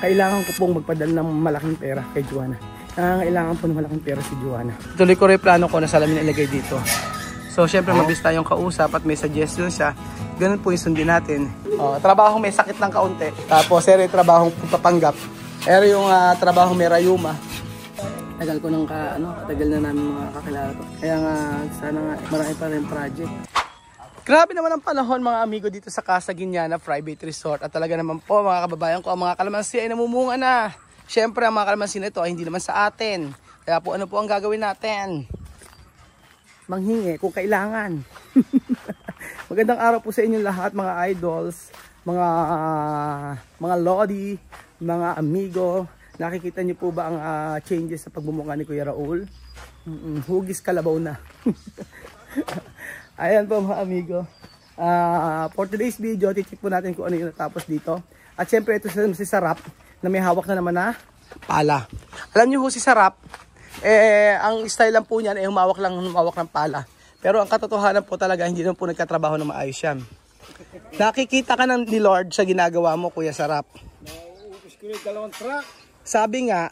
kailangan ko pong magpadala ng malaking pera kay Joanna. Kailangan po ng malaking pera si Joanna. Tuloy ko rin plano ko na salamin ilagay dito. So syempre mabilis tayong kausap at may suggestion siya. Ganun po yung sundin natin. Trabaho may sakit ng kaunti. Tapos ere trabaho papanggap. Ere yung trabaho may rayuma. Tagal ko nang tagal na namin mga kakilala to. Kaya nga sana nga marami pa rin project. Grabe naman ang panahon mga amigo dito sa Casa Guiñana Private Resort. At talaga naman po mga kababayan ko, ang mga kalamansi ay namumunga na. Siyempre ang mga kalamansi na ito ay hindi naman sa atin. Kaya po ano po ang gagawin natin? Manghingi kung kailangan. Magandang araw po sa inyong lahat mga idols, mga lodi, mga amigo. Nakikita niyo po ba ang changes sa pagmumukha ni Kuya Raul? Hugis kalabaw na. Ayan po mga amigo. For today's video, titik po natin kung ano yung natapos dito. At syempre ito si Sarap na may hawak na naman na pala. Alam niyo ho si Sarap, ang style lang po niyan ay humawak ng pala. Pero ang katotohanan po talaga, hindi naman po nagkatrabaho na maayos yan. Nakikita ka ni Lord sa ginagawa mo, Kuya Sarap. Sabi nga,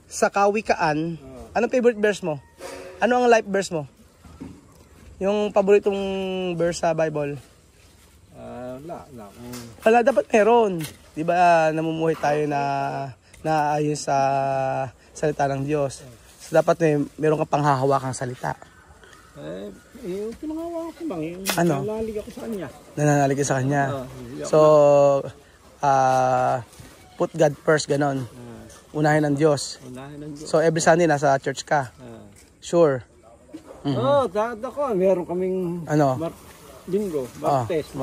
sa Kawikaan, anong favorite verse mo? Ano ang life verse mo? Yung paboritong verse sa Bible? Wala, dapat meron. Di ba namumuhay tayo na ayon sa salita ng Diyos. So dapat meron kang panghahawakang salita. Yung pinangawa ko bang, yung nananalig ako sa kanya. Nananalig ka sa kanya. So, put God first, ganon. Unahin ng Diyos. So every Sunday nasa church ka? Sure. Ako, meron kaming Linggo, Martes.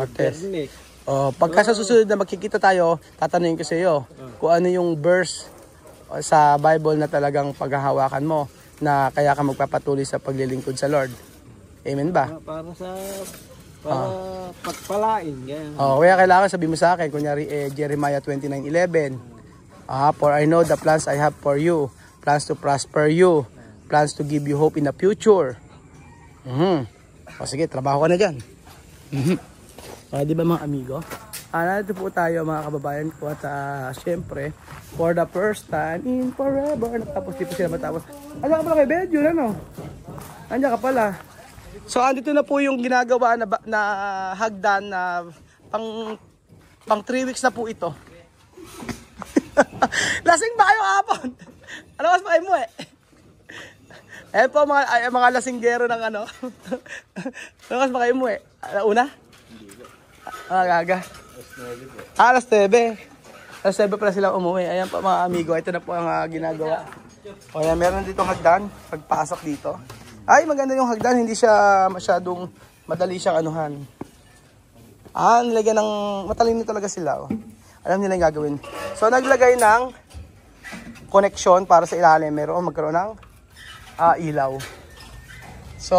Pagka sa susunod na magkikita tayo, tatanungin ko sa iyo kung ano yung verse sa Bible na talagang paghahawakan mo na kaya ka magpapatuloy sa paglilingkod sa Lord. Amen ba? Para pagpalain. Kaya kailangan sabihin mo sa akin, kunyari Jeremiah 29:11. For I know the plans I have for you, plans to prosper you, plans to give you hope in the future. Sige, trabaho ka na dyan. Di ba mga amigo? Nandito po tayo mga kababayan ko at syempre, for the first time in forever, natapos di po sila matapos. Andiyan ka pala kay Bedyo, ano? Andiyan ka pala. So, andito na po yung ginagawa na hagdan na pang 3 weeks na po ito. Lasing ba kayo hapon? Ano mas pa mo Ayan po mga lasinggero ng ano. Ano mas pa kayo mo Una? Gaga. Alas 9. Alas 9 pala sila umuwi. Ayan po mga amigo. Ito na po ang ginagawa. O yan, meron dito hagdan. Pagpasok dito. Ay, maganda yung hagdan. Hindi siya masyadong madali siyang anuhan. Nilagyan ng matalino talaga sila. Alam nila yung gagawin. So, naglagay ng connection para sa ilalim. Magkaroon ng ilaw. So,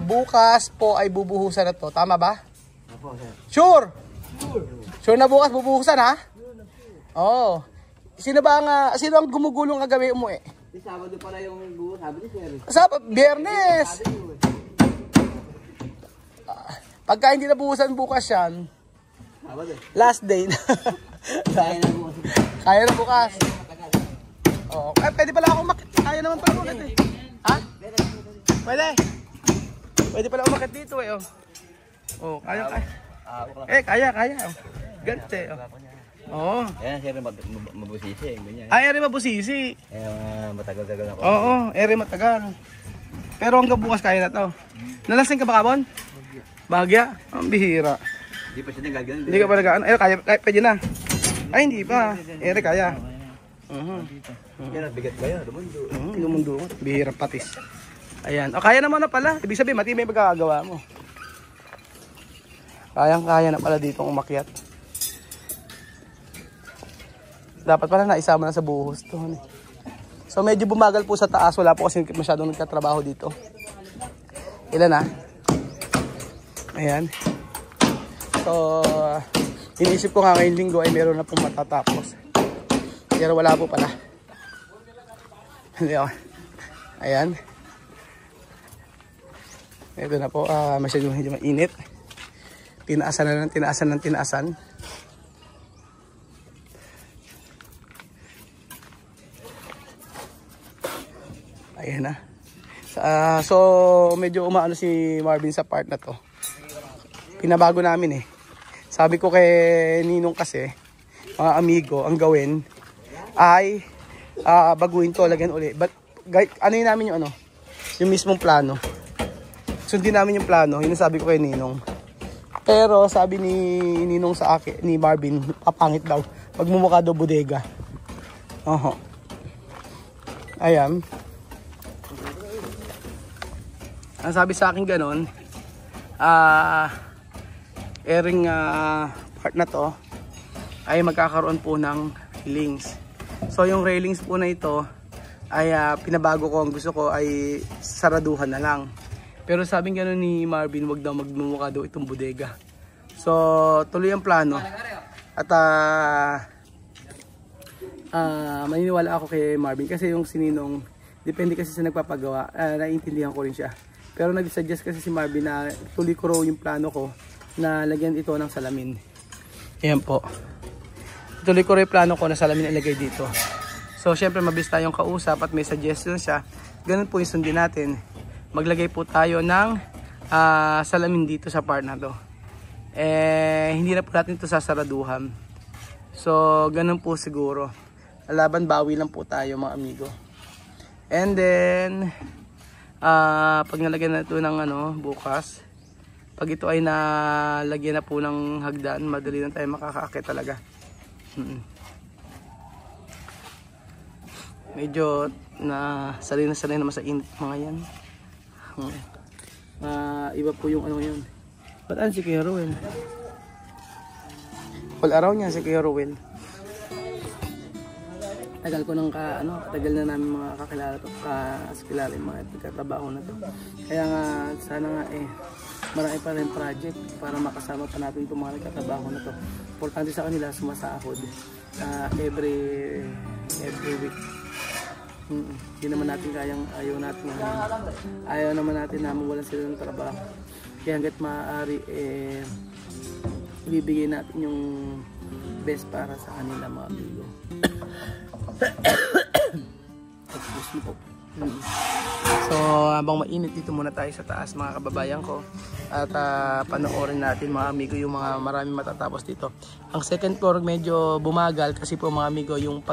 bukas po ay bubuhusan na to. Tama ba? Sure! Sure na bukas bubuhusan, ha? Oo. Sino ang gumugulong kagabi mo Sabado pala yung buhos, sabi ni Sir. Biyernes! Pagka hindi na buhusan bukas yan, last day na. Kaya na bukas. Pwede pala ako umakit. Kaya naman pala umakit Ha? Pwede. Pwede pala umakit dito kaya. Kaya. Gante. Ayan, sir, mabusisi. Ere mabusisi. Matagal-tagal ako. Ere matagal. Pero hanggang bukas kaya na to. Nalasing ka ba kabon? Bahagya? Ang bihira. Hindi pa siya nagagan. Hindi ka pa nagagan. Kaya pwede na. Ay, hindi pa. Ere kaya. Yan, bigat kaya. Lumundo. Bihira patis. Ayan. Kaya naman na pala. Ibig sabihin, matibay magkakagawa mo. Kayang-kaya na pala dito umakyat. Dapat pala naisama na sa buhos to. So medyo bumagal po sa taas. Wala po kasi masyadong nagkatrabaho dito. Ilan na? Ayan. So iniisip ko nga ngayong linggo ay meron na pong matatapos. Pero wala po pala. Ayan. Ito na po. Masyadong hindi mainit. Tinaasan na ng tinaasan. Ayan na. So medyo umaano si Marvin sa part na to. Pinabago namin eh. Sabi ko kay Ninong kasi, mga amigo, ang gawin ay baguhin to, lagyan uli. But ano yun namin yung ano? Yung mismong plano. Sundin namin yung plano, yun sabi ko kay Ninong. Pero sabi ni Ninong sa akin, ni Marvin, papangit daw. Magmumukha daw bodega. Oho. Ayan. Ang sabi sa akin ganon, airing part na to ay magkakaroon po ng railings. So yung railings po na ito ay pinabago ko. Ang gusto ko ay saraduhan na lang. Pero sabing gano'n ni Marvin, wag daw magmumukha daw itong bodega. So tuloy ang plano. At maniniwala ako kay Marvin kasi yung sininong, depende kasi sa nagpapagawa, naiintindihan ko rin siya. Pero nag-suggest kasi si Marvin na tuloy ko raw yung plano ko na lagyan ito ng salamin. Ayan po. Tuloy ko rin yung plano ko na salamin ilagay dito. So syempre mabilis tayong kausap at may suggestion siya. Ganun po yung sundin natin. Maglagay po tayo ng salamin dito sa part na to. Hindi na po natin ito sasaraduhan. So ganun po siguro. Laban bawi lang po tayo mga amigo. And then pag nalagyan na ito ng bukas, pag ito ay nalagyan na po ng hagdan, madali na tayo makakaakit talaga. Medyo sanay naman sa init mga yan. Iba po yung yun. Ba't si Kuya Ruel? All araw niya si Kuya Ruel. Tagal ko nang tagal na namin mga kakilala to, kakilala yung mga pagkatrabaho na to. Kaya nga sana nga marami pa rin project para makasama pa natin itong mga nagkatrabaho na to. Importante sa kanila sumasahod every week. Hindi naman natin kayang, ayaw naman natin na mawalan sila ng trabaho. Kaya hanggat maaari ibibigay natin yung best para sa kanila mga amigo. Excuse me po. So habang mainit, dito muna tayo sa taas mga kababayan ko. At panoorin natin mga amigo yung mga maraming matatapos dito. Ang second floor medyo bumagal kasi po mga amigo yung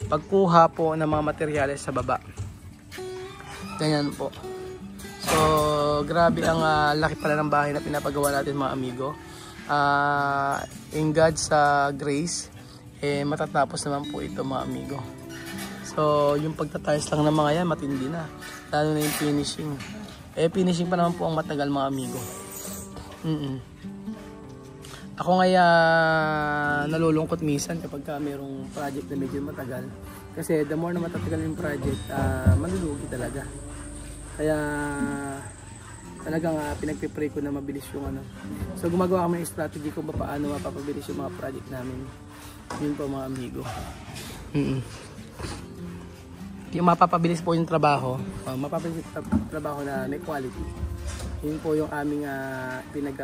pagkuha po ng mga materyales sa baba. Ganyan po. So grabe ang laki pala ng bahay na pinapagawa natin mga amigo. In God's grace matatapos naman po ito mga amigo. So yung pagtatiles lang ng mga yan matindi na. Lalo na yung finishing. Finishing pa naman po ang matagal mga amigo. Ako ngaya nalulungkot minsan kapag mayroong project na medyo matagal. Kasi the more na matatagal yung project, malulugi talaga. Kaya talagang pinagpipray ko na mabilis yung So gumagawa kami ng strategy kung paano mapapabilis yung mga project namin. Yun po mga amigo. Yung mapapabilis po yung trabaho, mapapabilis yung trabaho na may quality. Yun po yung aming yun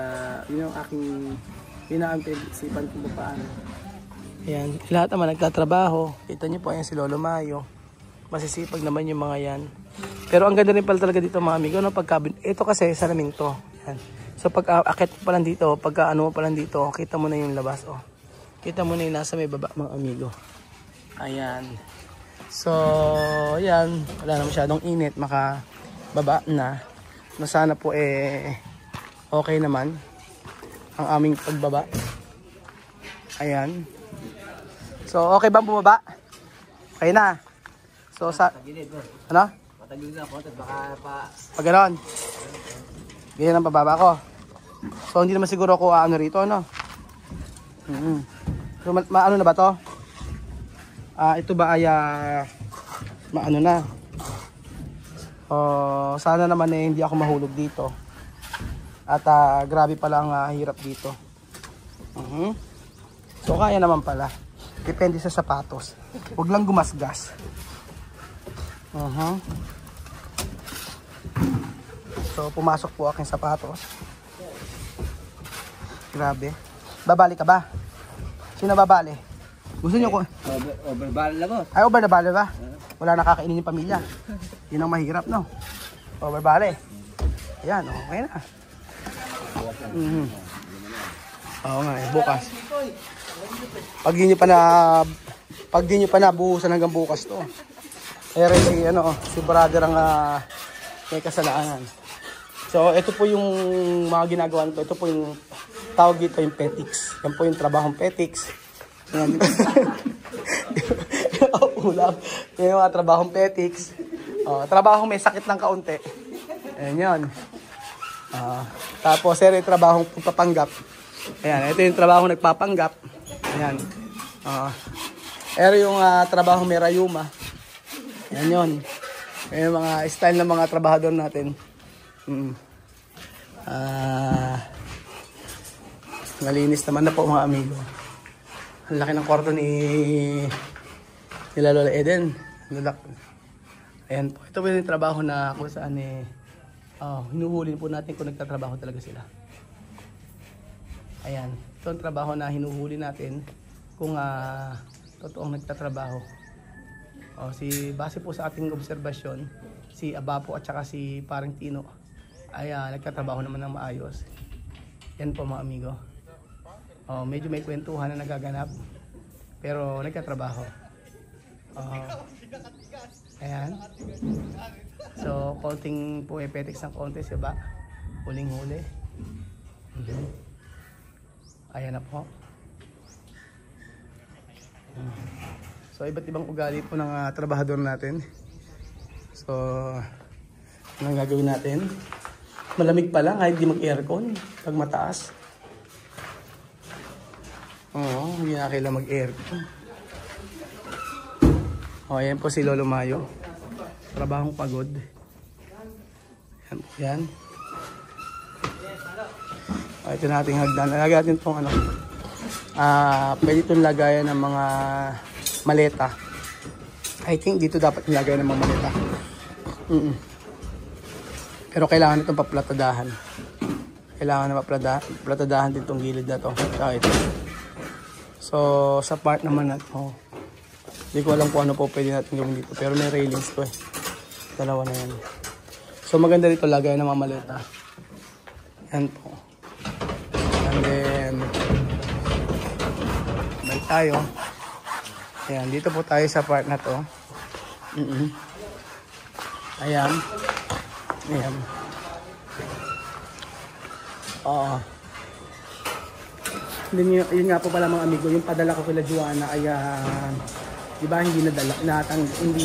yung aking pinag-isipan kung paano. Ayan, lahat naman nagtatrabaho. Kita nyo po, ayan si Lolo Mayo. Masisipag naman yung mga yan. Pero ang ganda rin pala talaga dito mga amigo, ito kasi salamin to. Ayan. So pag akit pa lang dito, pag mo pa lang dito, kita mo na yung labas. Kita mo na yung nasa may baba mga amigo. Ayan. So, ayan. Wala na masyadong init, makababa na. Sana po okay naman ang aming pagbaba. Ayan. So okay bang bumaba? Okay na. So ano? Matagilid na ako, baka pa pag ganoon. Ganyan ang pababa ko. So hindi naman siguro ako rito So maano na ba to? Ito ba ay maano na? Sana naman hindi ako mahulog dito. At grabe pala ang hirap dito. So kaya naman pala. Depende sa sapatos. Huwag lang gumasgas. So pumasok po aking sapatos. Grabe. Babali ka ba? Sino babali? Gusto nyo ko? Overball na po. Ay, over na bali ba? wala nakakainin yung pamilya. Yun ang mahirap, no? O, barbale. Ayan, okay na. Oo nga, bukas. Pag di nyo pa nabuhusan hanggang bukas to. Pero si brother ang may kasalanan. So, ito po yung mga ginagawa nito. Ito po yung tawag dito yung petics. Yan po yung trabahong petics. Yan. Ulam. Yan yung mga trabahong petics. Trabahong may sakit ng kaunti. Ayan yun. Tapos, yung trabahong papanggap. Ayan, ito yung trabahong nagpapanggap. Ayan. Pero yung trabaho may rayuma. Ayan yun. Ayan yung mga style ng mga trabahador natin. Malinis naman na po mga amigo. Ang laki ng kwarto nila Lola Eden. Ayan po. Ito po yung trabaho na kung saan hinuhuli po natin kung nagtatrabaho talaga sila. Ayan. Ito ang trabaho na hinuhuli natin kung totoong nagtatrabaho. Base po sa ating obserbasyon, si Abapo at saka si Parang Tino ay nagtatrabaho naman ng maayos. Yan po mga amigo. Medyo may kwentuhan na nagaganap pero nagtatrabaho. Ayan. So, konting po epetics ng konti siya ba? Huling-huli. Ayan na po. So, iba't ibang ugali po ng trabahador natin. So, anong gagawin natin? Malamig pa lang, kahit di mag-aircon pag mataas. Oo, hindi na kailangan mag-aircon. Ayan po si Lolo Mayo. Trabahong pagod. Yan. Ito nating hagdan. Lagyan natin itong pwede itong lagayan ng mga maleta. I think dito dapat nilagayan ng mga maleta. Pero kailangan itong paplatadahan. Kailangan na paplatadahan din itong gilid na ito. Ito. So, sa part naman na ito, hindi ko alam kung ano po pwede natin gawin dito. Pero may railings to eh. Dalawa na yan. So, maganda dito lagayan ng mga maleta. Yan po. And then, balik tayo. Ayan, dito po tayo sa part na to. Ayan. Ayan. Yun nga po pala mga amigo, yung padala ko kila Joanna ay di ba hindi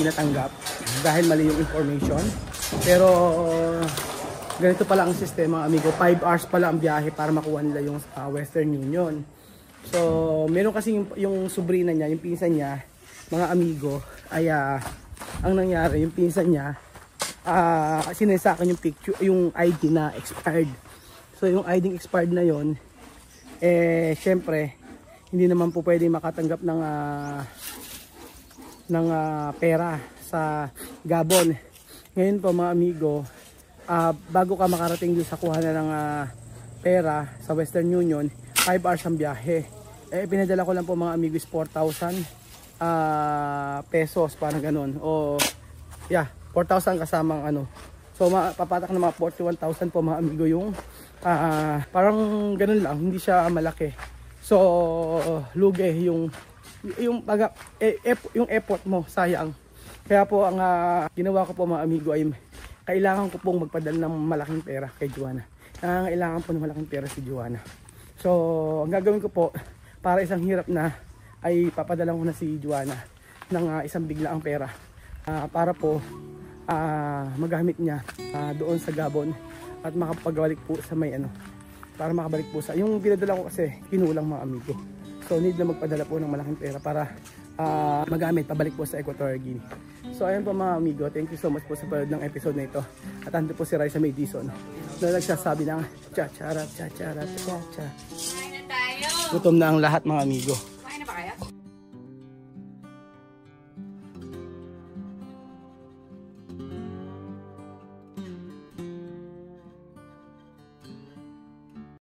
natanggap dahil mali yung information. Pero ganito pala ang sistema amigo, 5 hours pala ang biyahe para makuha nila yung Western Union. So, meron kasi yung sobrina niya, yung pinsan niya, mga amigo, ay ang nangyari, yung pinsan niya, sinesakan yung picture, yung ID na expired. So, yung ID expired na yon, syempre, hindi naman po pwede makatanggap ng pera sa Gabon. Ngayon po mga amigo, bago ka makarating doon sa kuha na ng pera sa Western Union, 5 hours ang biyahe. Pinadala ko lang po mga amigo is 4,000 pesos, parang ganun. O, yeah, 4,000 kasamang ano. So, papatak na mga 41,000 po mga amigo yung parang ganun lang, hindi siya malaki. So, lugi yung effort mo, sayang. Kaya po ang ginawa ko po mga amigo ay kailangan ko pong magpadala ng malaking pera kay Joanna. Kailangan po ng malaking pera si Joanna. So, ang gagawin ko po, para isang hirap na, ay papadala ko na si Joanna ng isang biglaang pera. Para po, magamit niya doon sa Gabon at makapagabalik po sa may para makabalik po sa, yung pinadala ko kasi, kinulang mga amigo. So, need na magpadala po ng malaking pera para magamit, pabalik po sa Equatorial Guinea. So, ayan po mga amigo, thank you so much po sa panood ng episode na ito. At ando po si Raisa May Dizon na nagsasabi ng cha-charat, cha-charat, cha-cha. Gutom na ang lahat mga amigo.